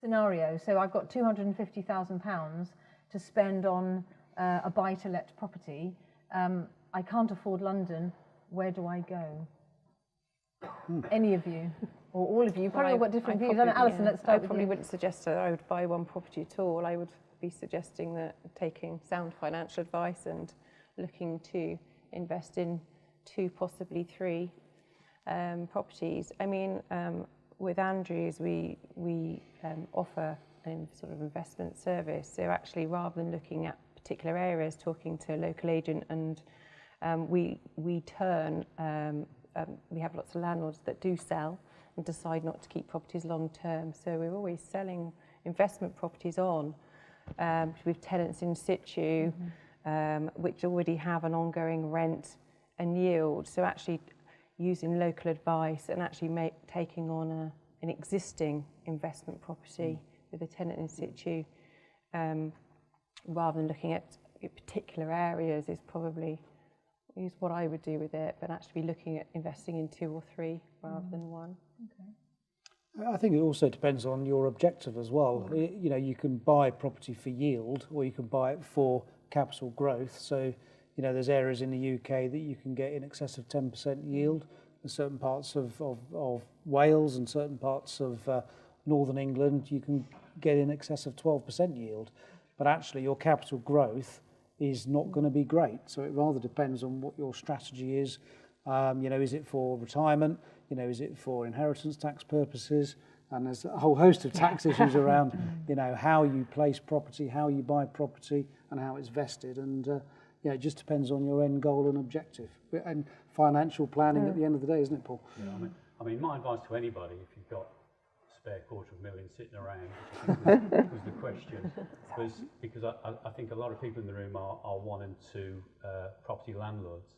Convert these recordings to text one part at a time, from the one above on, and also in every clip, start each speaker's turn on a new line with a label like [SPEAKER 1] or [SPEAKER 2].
[SPEAKER 1] scenario. So I've got £250,000 to spend on a buy-to-let property. I can't afford London. Where do I go? Any of you? Or all of you? You've probably got different views. Alison, let's start with you.
[SPEAKER 2] I probably wouldn't suggest that I would buy one property at all. I would be suggesting that taking sound financial advice and looking to invest in 2, possibly 3 properties. I mean, with Andrews, we offer a sort of investment service. So actually, rather than looking at particular areas, talking to a local agent, and we have lots of landlords that do sell and decide not to keep properties long term. So we're always selling investment properties on with tenants in situ, which already have an ongoing rent and yield. So actually using local advice and actually taking on an existing investment property with a tenant in situ, rather than looking at particular areas, is what I would do with it, but actually be looking at investing in 2 or 3 rather than 1.
[SPEAKER 3] Okay. I think it also depends on your objective as well. You know, you can buy property for yield, or you can buy it for capital growth. So, you know, there's areas in the UK that you can get in excess of 10% yield. In certain parts of Wales and certain parts of Northern England, you can get in excess of 12% yield. But actually, your capital growth is not going to be great. So it rather depends on what your strategy is. You know, is it for retirement? You know, is it for inheritance tax purposes? And there's a whole host of tax issues around, you know, how you place property, how you buy property, and how it's vested. And yeah, it just depends on your end goal and objective. And financial planning at the end of the day, isn't it, Paul?
[SPEAKER 4] Yeah, I mean, my advice to anybody, if you've got a spare £250,000 sitting around, was the question, because I think a lot of people in the room are wanting to property landlords,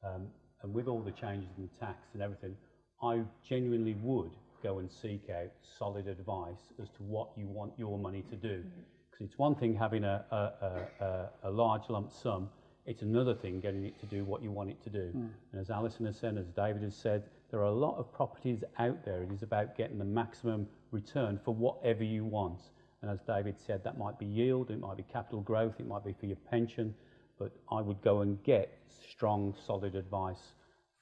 [SPEAKER 4] and with all the changes in tax and everything, I genuinely would go and seek out solid advice as to what you want your money to do. Because it's one thing having a large lump sum, it's another thing getting it to do what you want it to do. And as Alison has said, as David has said, there are a lot of properties out there. It is about getting the maximum return for whatever you want. And as David said, that might be yield, it might be capital growth, it might be for your pension, but I would go and get strong, solid advice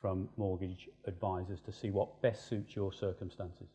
[SPEAKER 4] from mortgage advisors to see what best suits your circumstances.